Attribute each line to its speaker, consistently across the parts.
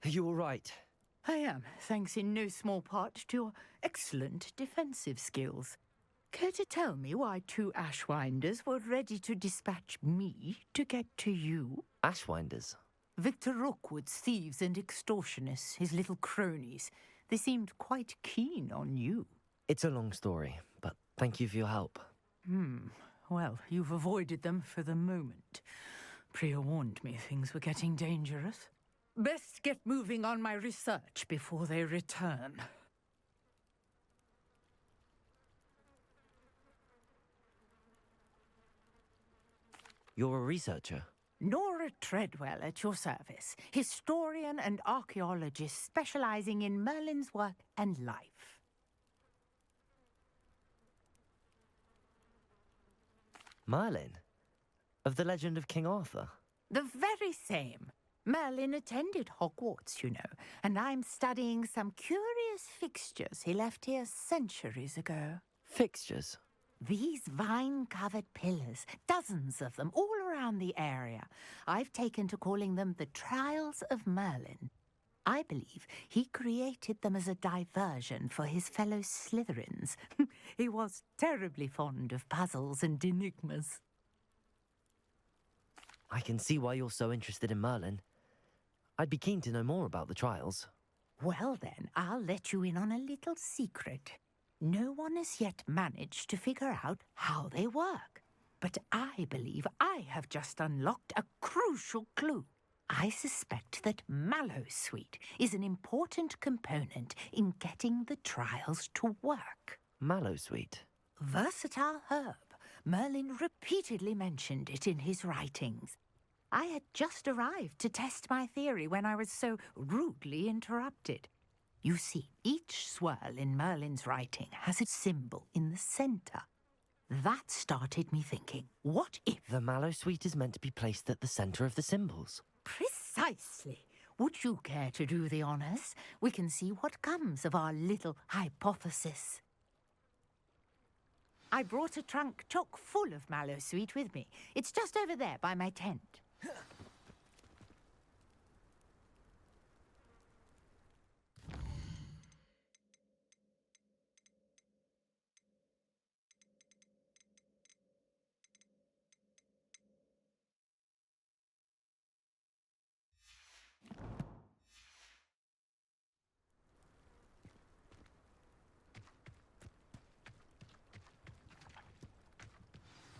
Speaker 1: Are you all right?
Speaker 2: I am, thanks in no small part to your excellent defensive skills. Care to tell me why two Ashwinders were ready to dispatch me to get to you?
Speaker 1: Ashwinders?
Speaker 2: Victor Rookwood's thieves and extortionists, his little cronies. They seemed quite keen on you.
Speaker 1: It's a long story, but thank you for your help.
Speaker 2: Well, you've avoided them for the moment. Priya warned me things were getting dangerous. Best get moving on my research before they return.
Speaker 1: You're a researcher?
Speaker 2: Nora Treadwell at your service, historian and archaeologist specializing in Merlin's work and life.
Speaker 1: Merlin? Of the legend of King Arthur?
Speaker 2: The very same. Merlin attended Hogwarts, you know, and I'm studying some curious fixtures he left here centuries ago.
Speaker 1: Fixtures?
Speaker 2: These vine-covered pillars, dozens of them, all around the area. I've taken to calling them the Trials of Merlin. I believe he created them as a diversion for his fellow Slytherins. He was terribly fond of puzzles and enigmas.
Speaker 1: I can see why you're so interested in Merlin. I'd be keen to know more about the trials.
Speaker 2: Well then, I'll let you in on a little secret. No one has yet managed to figure out how they work. But I believe I have just unlocked a crucial clue. I suspect that Mallowsweet is an important component in getting the trials to work.
Speaker 1: Mallowsweet?
Speaker 2: Versatile herb. Merlin repeatedly mentioned it in his writings. I had just arrived to test my theory when I was so rudely interrupted. You see, each swirl in Merlin's writing has a symbol in the center. That started me thinking, what if...
Speaker 1: The Mallowsweet is meant to be placed at the center of the symbols.
Speaker 2: Precisely. Would you care to do the honors? We can see what comes of our little hypothesis. I brought a trunk chock full of Mallowsweet with me. It's just over there by my tent.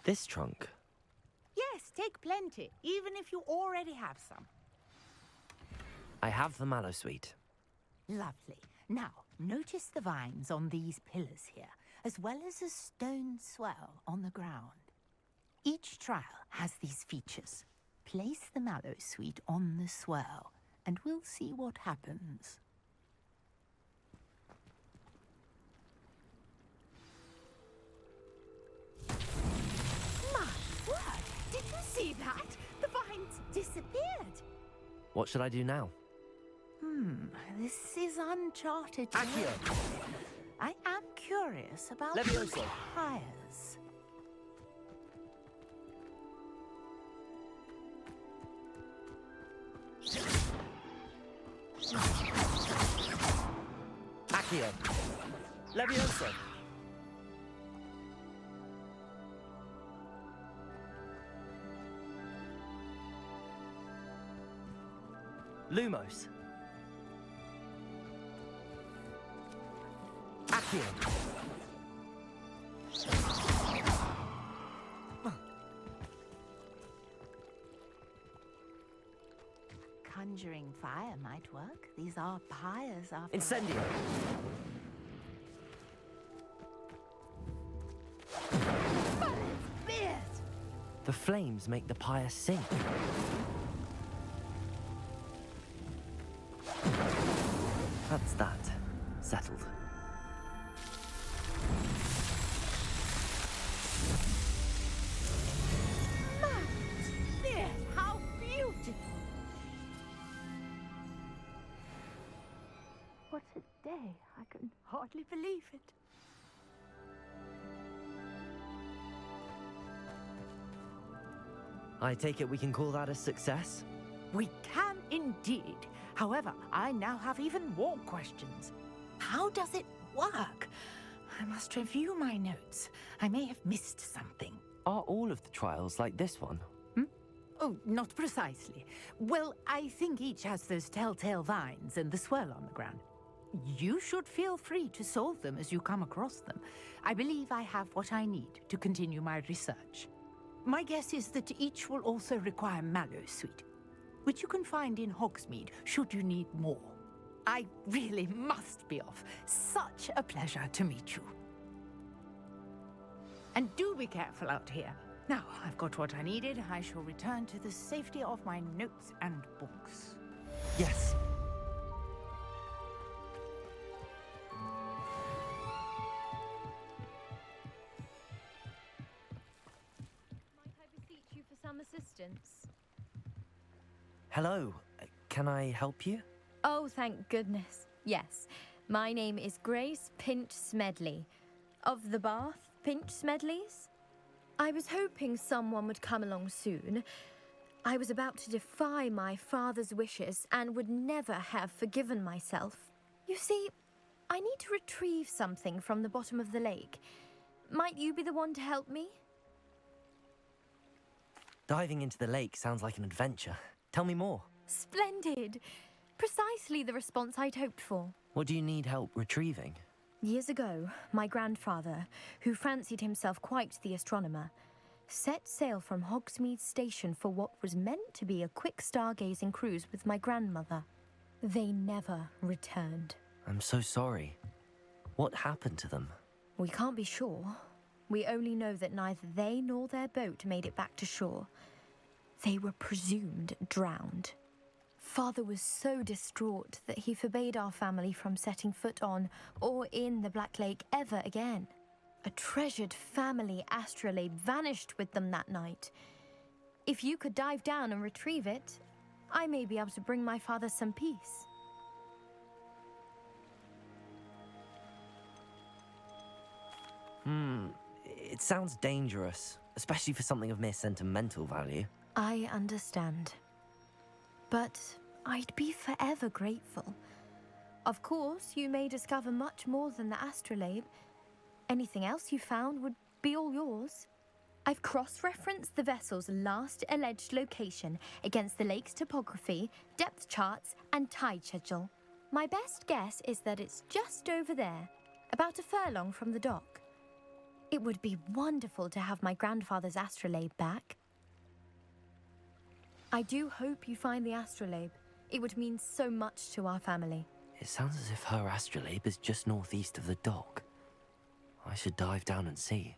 Speaker 1: This trunk?
Speaker 2: Yes, take plenty, even if you already have some.
Speaker 1: I have the Mallowsweet.
Speaker 2: Lovely. Now, notice the vines on these pillars here, as well as a stone swell on the ground. Each trial has these features. Place the Mallowsweet on the swell, and we'll see what happens. Did you see that? The vines disappeared.
Speaker 1: What should I do now?
Speaker 2: This is uncharted
Speaker 1: Accio.
Speaker 2: territory. I am curious about
Speaker 1: Levioso.
Speaker 2: hires.
Speaker 1: Accio. Levioso. Lumos. Accio.
Speaker 2: Conjuring fire might work. These are pyres after
Speaker 1: Incendio. The flames make the pyre sink. That's that. Settled.
Speaker 2: Matt, how beautiful! What a day. I can hardly believe it.
Speaker 1: I take it we can call that a success?
Speaker 2: We can indeed. However, I now have even more questions. How does it work? I must review my notes. I may have missed something.
Speaker 1: Are all of the trials like this one?
Speaker 2: Oh, not precisely. Well, I think each has those telltale vines and the swirl on the ground. You should feel free to solve them as you come across them. I believe I have what I need to continue my research. My guess is that each will also require mallow sweet, which you can find in Hogsmeade should you need more. I really must be off. Such a pleasure to meet you. And do be careful out here. Now, I've got what I needed. I shall return to the safety of my notes and books.
Speaker 1: Yes.
Speaker 3: Might I beseech you for some assistance?
Speaker 1: Hello. Can I help you?
Speaker 3: Oh, thank goodness. Yes. My name is Grace Pinch Smedley. Of the Bath Pinch Smedleys? I was hoping someone would come along soon. I was about to defy my father's wishes and would never have forgiven myself. You see, I need to retrieve something from the bottom of the lake. Might you be the one to help me?
Speaker 1: Diving into the lake sounds like an adventure. Tell me more.
Speaker 3: Splendid! Precisely the response I'd hoped for.
Speaker 1: What do you need help retrieving?
Speaker 3: Years ago, my grandfather, who fancied himself quite the astronomer, set sail from Hogsmeade Station for what was meant to be a quick stargazing cruise with my grandmother. They never returned.
Speaker 1: I'm so sorry. What happened to them?
Speaker 3: We can't be sure. We only know that neither they nor their boat made it back to shore. They were presumed drowned. Father was so distraught that he forbade our family from setting foot on or in the Black Lake ever again. A treasured family astrolabe vanished with them that night. If you could dive down and retrieve it, I may be able to bring my father some peace.
Speaker 1: It sounds dangerous, especially for something of mere sentimental value.
Speaker 3: I understand. But I'd be forever grateful. Of course, you may discover much more than the astrolabe. Anything else you found would be all yours. I've cross-referenced the vessel's last alleged location against the lake's topography, depth charts, and tide schedule. My best guess is that it's just over there, about a furlong from the dock. It would be wonderful to have my grandfather's astrolabe back. I do hope you find the astrolabe. It would mean so much to our family.
Speaker 1: It sounds as if her astrolabe is just northeast of the dock. I should dive down and see.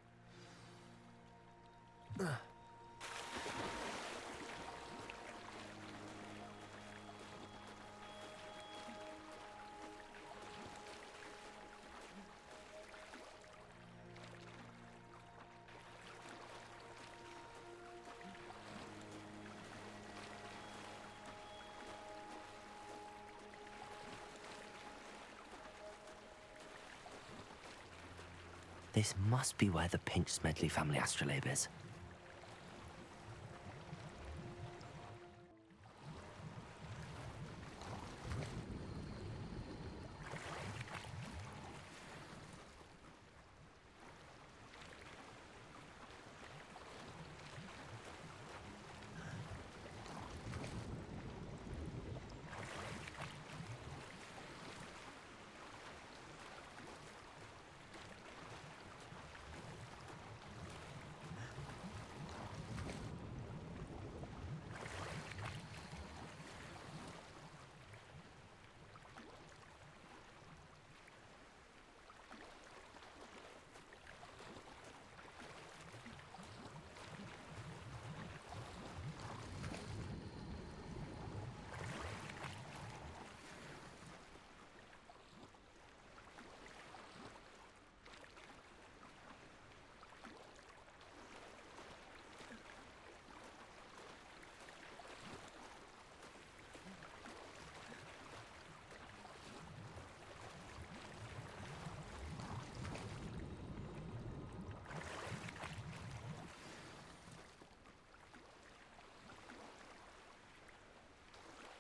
Speaker 1: This must be where the Pinch Smedley family astrolabe is.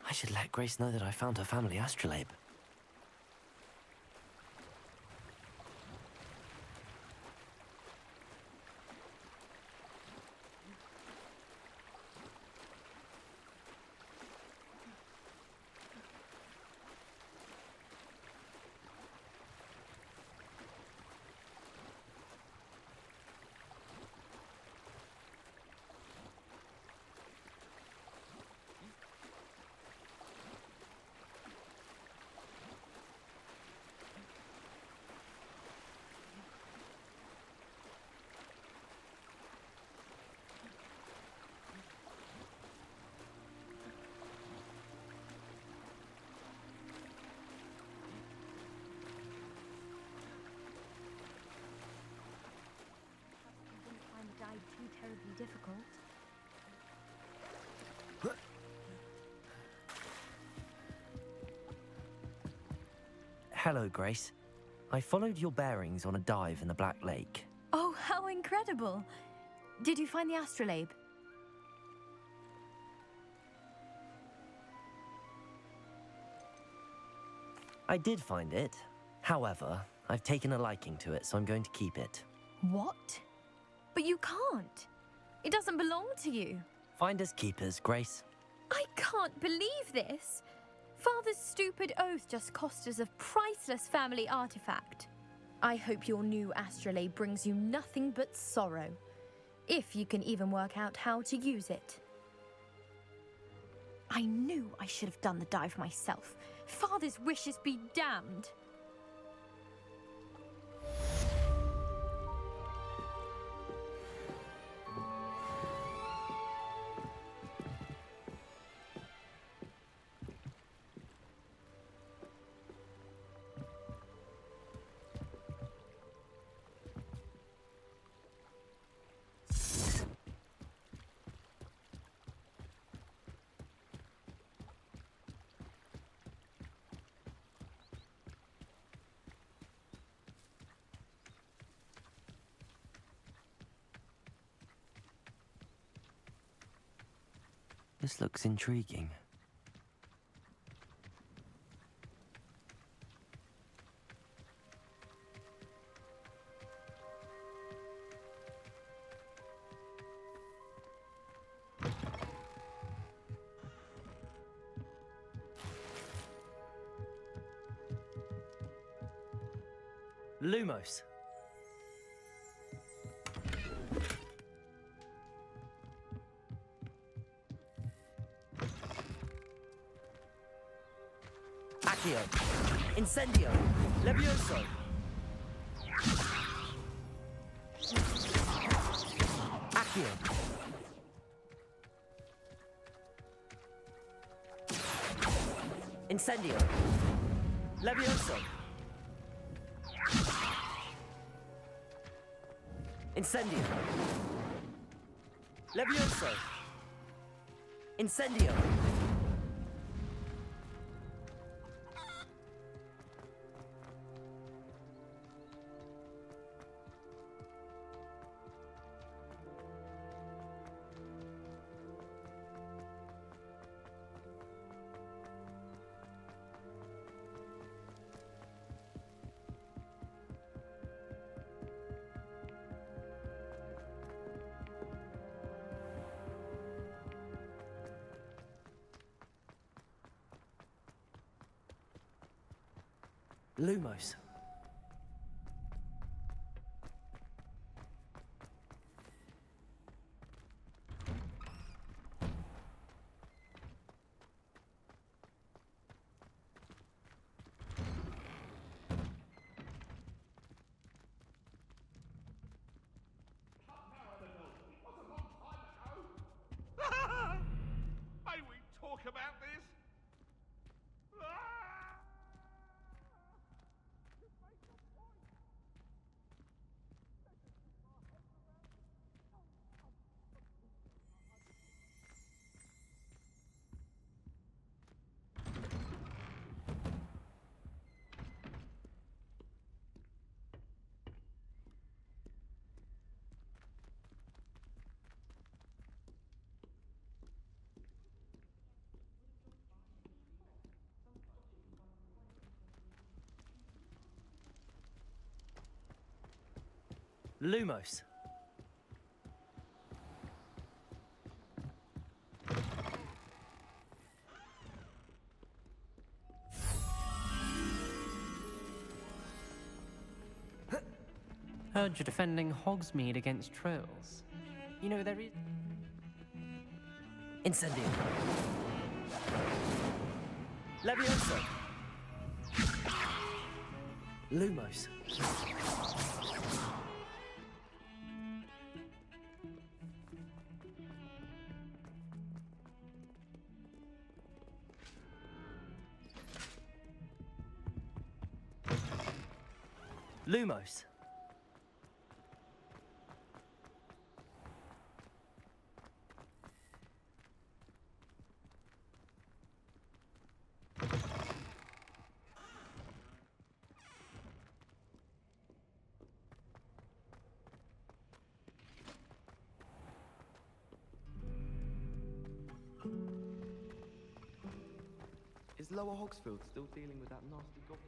Speaker 1: I should let Grace know that I found her family astrolabe.
Speaker 3: Too terribly difficult.
Speaker 1: Hello, Grace. I followed your bearings on a dive in the Black Lake.
Speaker 3: Oh, how incredible! Did you find the astrolabe?
Speaker 1: I did find it. However, I've taken a liking to it, so I'm going to keep it.
Speaker 3: What? But you can't. It doesn't belong to you.
Speaker 1: Finders keepers, Grace.
Speaker 3: I can't believe this. Father's stupid oath just cost us a priceless family artifact. I hope your new astrolabe brings you nothing but sorrow, if you can even work out how to use it. I knew I should have done the dive myself. Father's wishes be damned.
Speaker 1: This looks intriguing. Lumos. Accio. Incendio. Levioso. Accio. Incendio. Levioso. Incendio. Levioso. Incendio. Lumos.
Speaker 4: May we talk about this?
Speaker 1: Lumos.
Speaker 4: Heard you're defending Hogsmeade against trolls. You know, there is...
Speaker 1: Incendio. Levioso. Lumos. Lumos.
Speaker 5: Is Lower Hogsfield still dealing with that nasty goblin?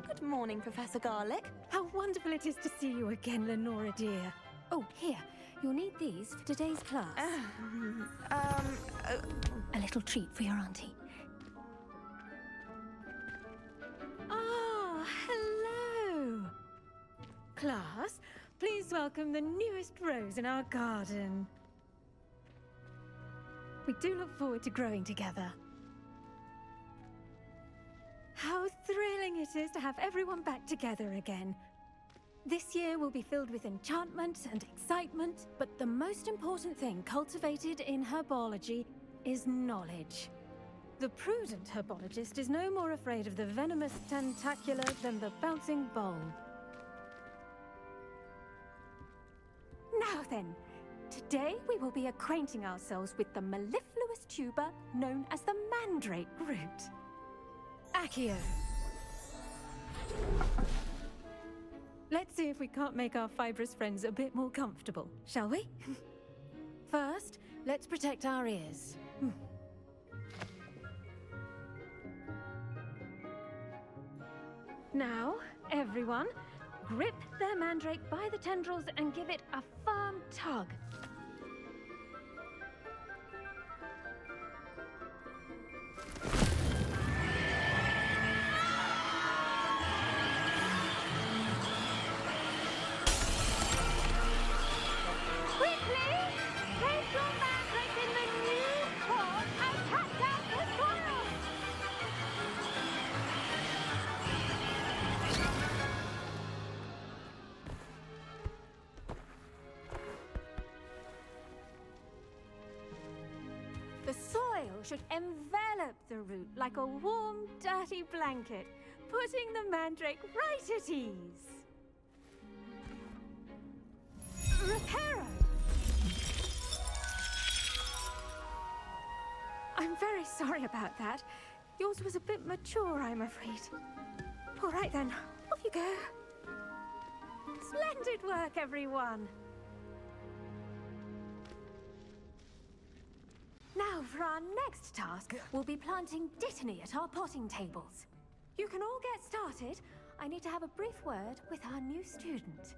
Speaker 6: Good morning, Professor Garlick.
Speaker 7: How wonderful it is to see you again, Lenora dear. Oh, here. You'll need these for today's class. A little treat for your auntie. Ah, hello. Class, please welcome the newest rose in our garden. We do look forward to growing together. How thrilling it is to have everyone back together again. This year will be filled with enchantment and excitement, but the most important thing cultivated in herbology is knowledge. The prudent herbologist is no more afraid of the venomous tentacula than the bouncing bulb. Now then, today we will be acquainting ourselves with the mellifluous tuber known as the mandrake root. Accio. Let's see if we can't make our fibrous friends a bit more comfortable, shall we? First, let's protect our ears. Now, everyone, grip their mandrake by the tendrils and give it a firm tug. The soil should envelop the root like a warm, dirty blanket, putting the mandrake right at ease. Reparo! I'm very sorry about that. Yours was a bit mature, I'm afraid. All right then, off you go. Splendid work, everyone. Now, for our next task, we'll be planting Dittany at our potting tables. You can all get started. I need to have a brief word with our new student.